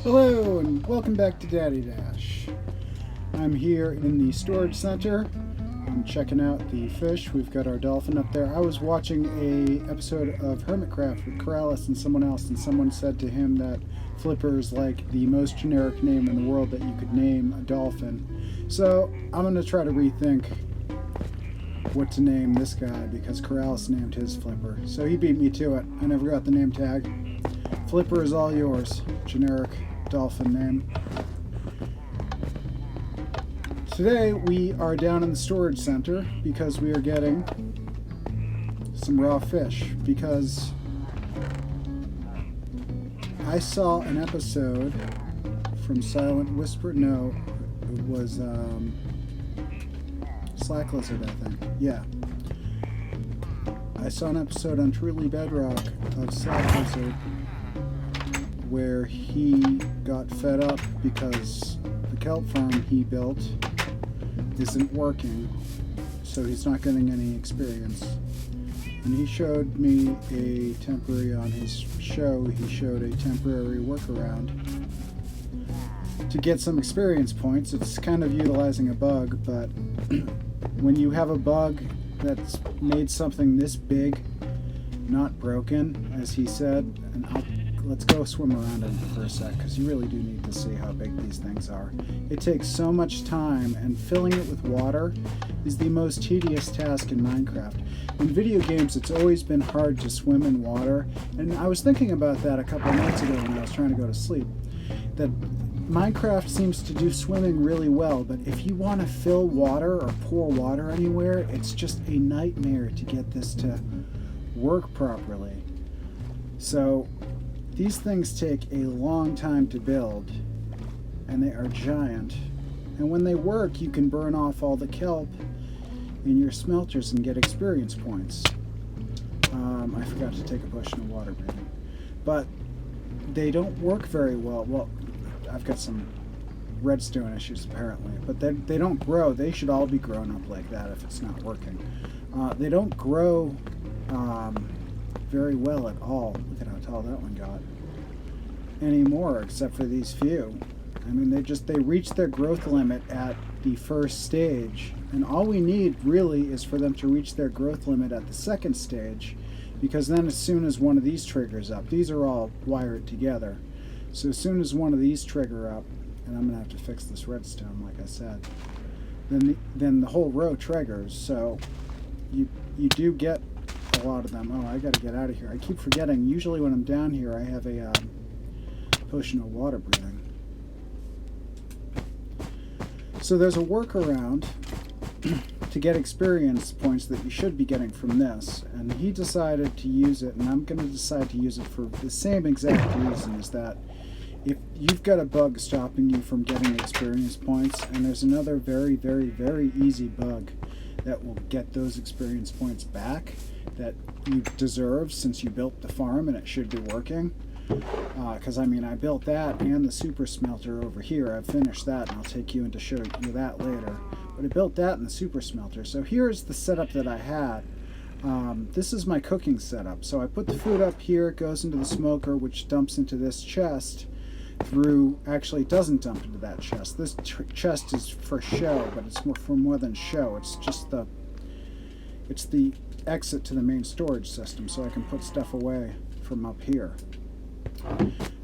Hello and welcome back to Daddy Dash. I'm here in the storage center. I'm checking out the fish. We've got our dolphin up there. I was watching a episode of Hermitcraft with Corrales and someone else, and someone said to him that Flipper is like the most generic name in the world that you could name a dolphin. So I'm going to try to rethink what to name this guy because Corrales named his Flipper. So he beat me to it. I never got the name tag. Flipper is all yours. Generic dolphin name. Today we are down in the storage center because we are getting some raw fish because I saw an episode from Silent Whisper. No, it was Slack Lizard, I think. Yeah. I saw an episode on Truly Bedrock of Slack Lizard where he got fed up because the kelp farm he built isn't working, so he's not getting any experience. And he showed me a temporary, on his show, he showed a temporary workaround to get some experience points. It's kind of utilizing a bug, but when you have a bug that's made something this big not broken, as he said, and let's go swim around in it for a sec, because you really do need to see how big these things are. It takes so much time, and filling it with water is the most tedious task in Minecraft. In video games, it's always been hard to swim in water, and I was thinking about that a couple of nights ago when I was trying to go to sleep, that Minecraft seems to do swimming really well, but if you want to fill water or pour water anywhere, it's just a nightmare to get this to work properly. So these things take a long time to build, and they are giant. And when they work, you can burn off all the kelp in your smelters and get experience points. I forgot to take a potion of water breathing. But they don't work very well. Well, I've got some redstone issues apparently, but they don't grow. They should all be grown up like that if it's not working. They don't grow very well at all. Look at how tall that one got. Anymore, except for these few. I mean, they reach their growth limit at the first stage, and all we need really is for them to reach their growth limit at the second stage, because then as soon as one of these triggers up, these are all wired together, so as soon as one of these trigger up, and I'm gonna have to fix this redstone like I said, then the whole row triggers. So you do get a lot of them. Oh, I gotta get out of here. I keep forgetting. Usually when I'm down here I have a potion of water breathing. So there's a workaround to get experience points that you should be getting from this, and he decided to use it, and I'm going to decide to use it for the same exact reason, is that if you've got a bug stopping you from getting experience points, and there's another very, very, very easy bug that will get those experience points back that you deserve since you built the farm and it should be working. Because I mean, I built that and the super smelter over here. I've finished that, and I'll take you in to show you that later. But I built that and the super smelter. So here's the setup that I had. This is my cooking setup. So I put the food up here, it goes into the smoker, which dumps into this chest through, actually it doesn't dump into that chest. This chest is for show, but it's for more than show. It's just it's the exit to the main storage system, so I can put stuff away from up here.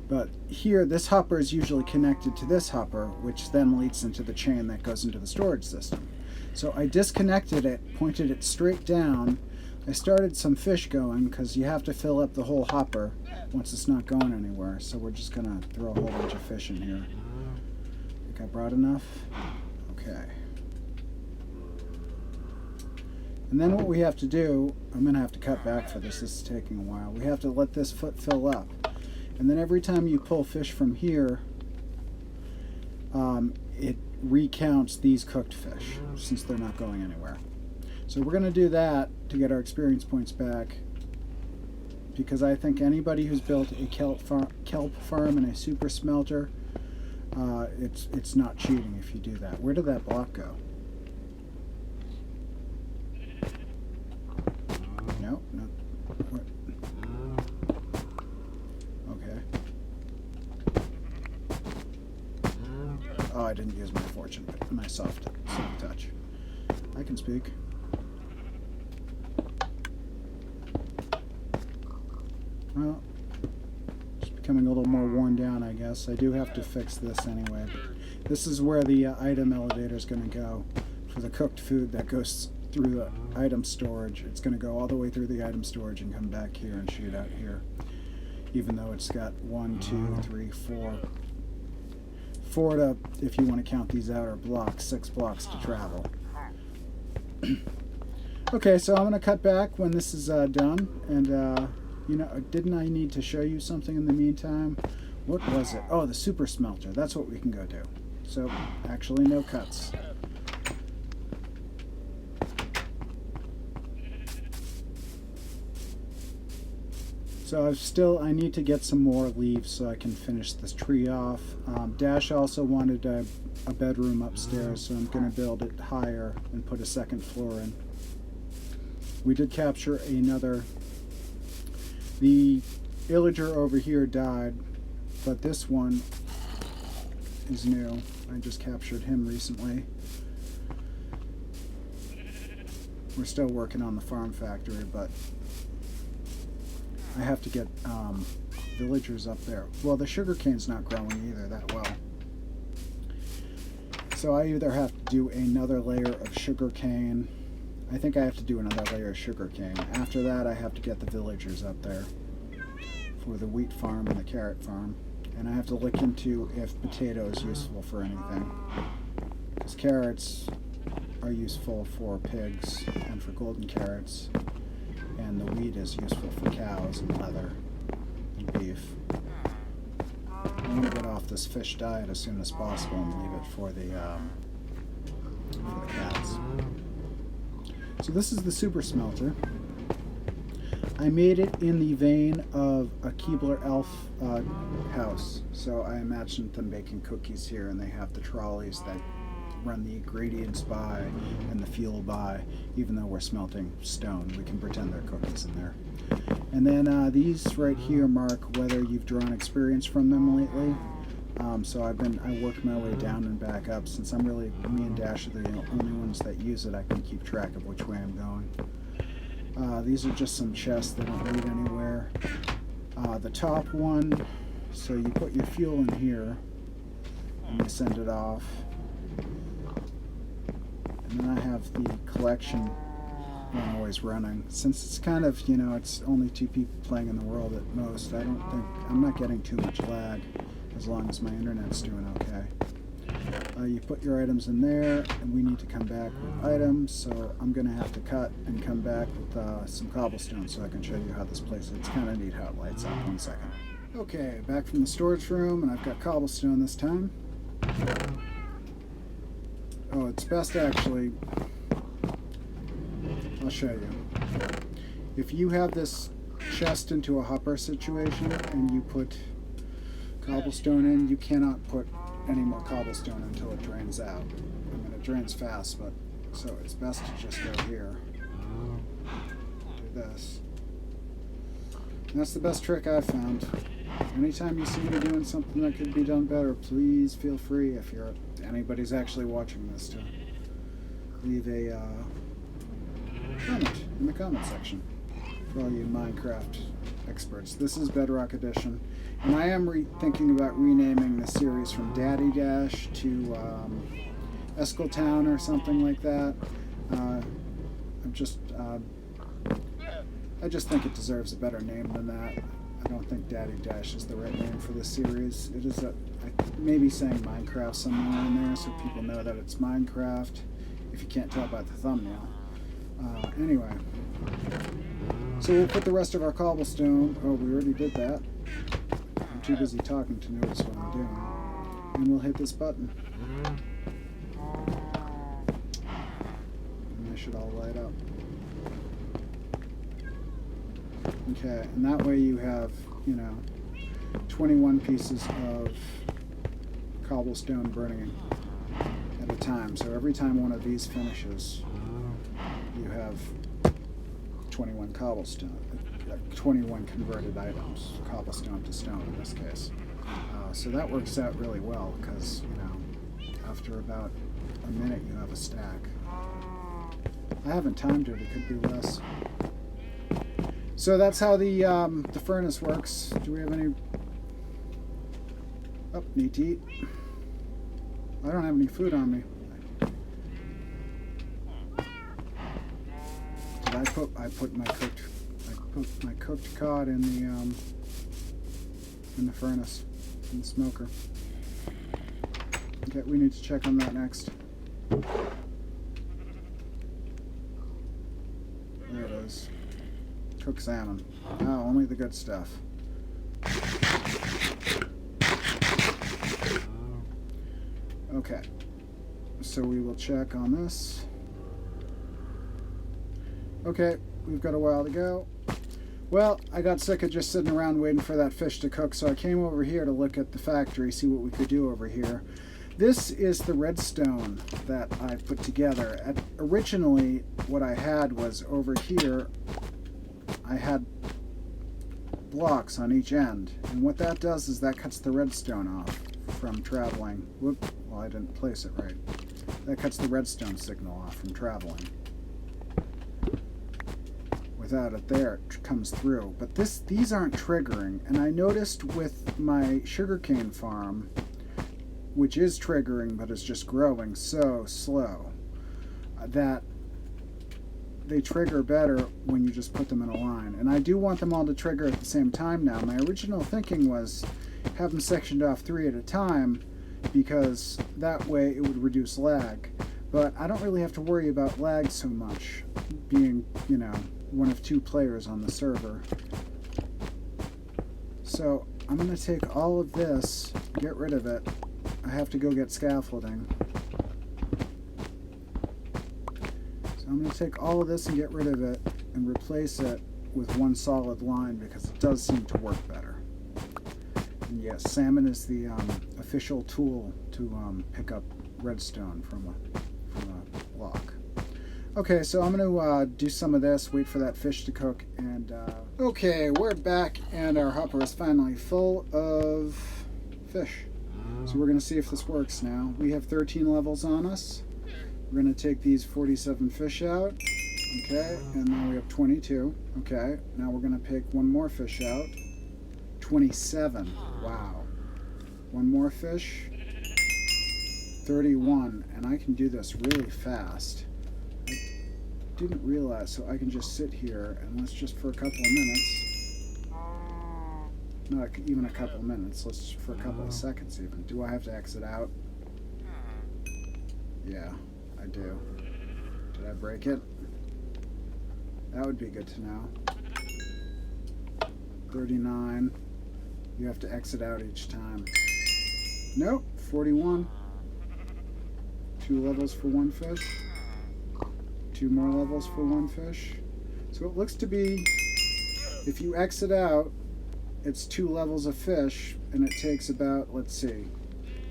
But here, this hopper is usually connected to this hopper, which then leads into the chain that goes into the storage system. So I disconnected it, pointed it straight down. I started some fish going, because you have to fill up the whole hopper once it's not going anywhere. So we're just going to throw a whole bunch of fish in here. Think I brought enough? Okay. And then what we have to do, I'm going to have to cut back for this. This is taking a while. We have to let this foot fill up. And then every time you pull fish from here, it recounts these cooked fish, since they're not going anywhere. So we're going to do that to get our experience points back, because I think anybody who's built a kelp farm and a super smelter, it's not cheating if you do that. Where did that block go? No, no. What? Okay. Oh, I didn't use my fortune, my soft touch. I can speak. Well, it's becoming a little more worn down, I guess. I do have to fix this anyway. But this is where the item elevator is going to go for the cooked food that goes through the item storage. It's going to go all the way through the item storage and come back here and shoot out here. Even though it's got 1, 2, 3, 4. 4 to, if you want to count these outer blocks, 6 blocks to travel. Okay, so I'm going to cut back when this is done, and you know, didn't I need to show you something in the meantime? What was it? Oh, the super smelter. That's what we can go do. So, actually no cuts. So I need to get some more leaves so I can finish this tree off. Dash also wanted a bedroom upstairs, so I'm going to build it higher and put a second floor in. We did capture another. The illager over here died, but this one is new. I just captured him recently. We're still working on the farm factory, but I have to get villagers up there. Well, the sugarcane's not growing either that well. So I either have to do another layer of sugarcane. I think I have to do another layer of sugarcane. After that, I have to get the villagers up there for the wheat farm and the carrot farm. And I have to look into if potato is useful for anything. Because carrots are useful for pigs and for golden carrots. And the wheat is useful for cows and leather and beef. I want to get off this fish diet as soon as possible and leave it for the cats. So this is the super smelter. I made it in the vein of a Keebler elf house. So I imagined them baking cookies here, and they have the trolleys that run the ingredients by and the fuel by. Even though we're smelting stone, we can pretend they're cookies in there. And then these right here mark whether you've drawn experience from them lately. So I worked my way down and back up. Since me and Dash are the only ones that use it, I can keep track of which way I'm going. These are just some chests that don't lead anywhere. The top one, so you put your fuel in here and you send it off. And then I have the collection one always running. Since it's kind of, you know, it's only 2 people playing in the world at most, I'm not getting too much lag as long as my internet's doing okay. You put your items in there, and we need to come back with items, so I'm going to have to cut and come back with some cobblestone so I can show you how this place is. It's kind of neat how it lights up. 1 second. Okay, back from the storage room, and I've got cobblestone this time. Oh, it's best actually, I'll show you. If you have this chest into a hopper situation and you put cobblestone in, you cannot put any more cobblestone until it drains out. I mean, it drains fast, but so it's best to just go here. Do this. And that's the best trick I've found. Anytime you see me doing something that could be done better, please feel free, if anybody's actually watching this, to leave a comment in the comment section for all you Minecraft experts. This is Bedrock Edition, and I am thinking about renaming the series from Daddy Dash to Eskeltown or something like that. I just think it deserves a better name than that. I don't think Daddy Dash is the right name for this series. It is maybe saying Minecraft somewhere in there so people know that it's Minecraft, if you can't tell by the thumbnail. Anyway, so we'll put the rest of our cobblestone. Oh, we already did that. I'm too busy talking to notice what I'm doing. And we'll hit this button. And they should all light up. Okay, and that way you have, 21 pieces of cobblestone burning at a time. So every time one of these finishes, you have 21 cobblestone, 21 converted items, cobblestone to stone in this case. So that works out really well because, after about a minute you have a stack. I haven't timed it, it could be less. So that's how the furnace works. Do we have any... Oh, need to eat. I don't have any food on me. Did I put my cooked cod in the furnace, in the smoker. Okay, we need to check on that next. There it is. Cooked salmon. Oh, only the good stuff. Okay, so we will check on this. Okay, we've got a while to go. Well, I got sick of just sitting around waiting for that fish to cook, so I came over here to look at the factory, see what we could do over here. This is the redstone that I put together. Originally, what I had was over here, I had blocks on each end, and what that does is that cuts the redstone off from traveling. Whoop, well, I didn't place it right. That cuts the redstone signal off from traveling. Without it there, it comes through. But these aren't triggering, and I noticed with my sugarcane farm, which is triggering but is just growing so slow, that they trigger better when you just put them in a line. And I do want them all to trigger at the same time now. My original thinking was have them sectioned off 3 at a time, because that way it would reduce lag. But I don't really have to worry about lag so much, being, you know, one of 2 players on the server. So I'm going to take all of this, get rid of it. I have to go get scaffolding. So I'm going to take all of this and get rid of it and replace it with one solid line, because it does seem to work better. And yes, salmon is the official tool to pick up redstone from a block. Okay, so I'm going to do some of this, wait for that fish to cook, and okay, we're back, and our hopper is finally full of fish. So we're going to see if this works now. We have 13 levels on us. We're going to take these 47 fish out. Okay, and now we have 22. Okay, now we're going to pick one more fish out. 27. Wow. One more fish. 31. And I can do this really fast. I didn't realize, so I can just sit here and let's just for a couple of minutes. Not even a couple of minutes, let's for a couple of seconds even. Do I have to exit out? Yeah, I do. Did I break it? That would be good to know. 39. You have to exit out each time. Nope, 41. 2 levels for 1 fish. 2 more levels for 1 fish. So it looks to be, if you exit out, it's 2 levels of fish, and it takes about, let's see,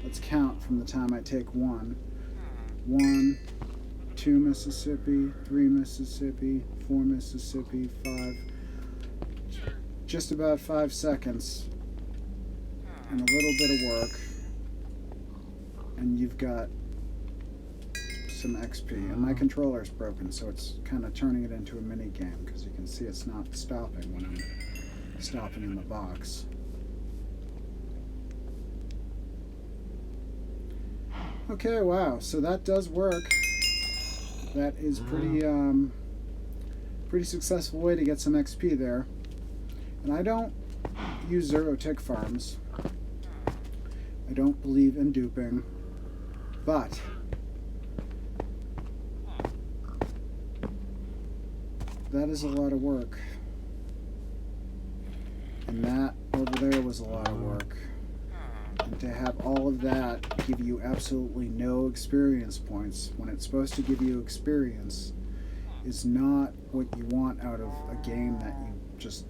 let's count from the time I take 1. 1, 2 Mississippi, 3 Mississippi, 4 Mississippi, 5. Just about 5 seconds, and a little bit of work, and you've got some XP. And my controller's broken, so it's kind of turning it into a mini game, because you can see it's not stopping when I'm stopping in the box. Okay, wow, so that does work. That is pretty successful way to get some XP there. And I don't use 0 tick farms. I don't believe in duping, but that is a lot of work. And that over there was a lot of work. And to have all of that give you absolutely no experience points when it's supposed to give you experience is not what you want out of a game that you just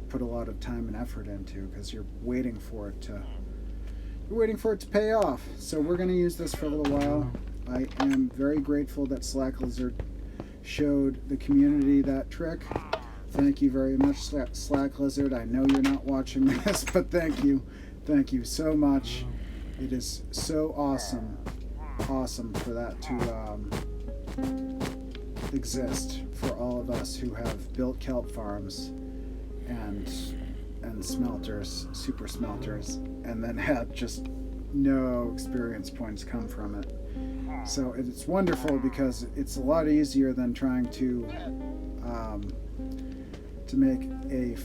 put a lot of time and effort into, because you're waiting for it to pay off. So we're going to use this for a little while. I am very grateful that Slack Lizard showed the community that trick. Thank you very much, Slack Lizard. I know you're not watching this, but thank you. Thank you so much. It is so awesome awesome for that to exist for all of us who have built kelp farms and smelters, super smelters, and then had just no experience points come from it. So it's wonderful because it's a lot easier than trying to make a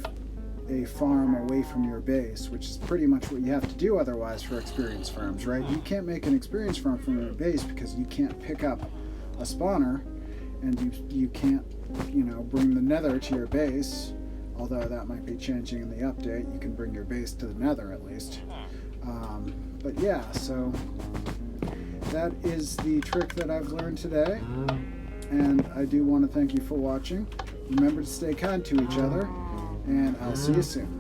farm away from your base, which is pretty much what you have to do otherwise for experience farms, right? You can't make an experience farm from your base because you can't pick up a spawner, and you can't, bring the nether to your base, although that might be changing in the update. You can bring your base to the nether at least. But yeah, so that is the trick that I've learned today, and I do want to thank you for watching. Remember to stay kind to each other, and I'll see you soon.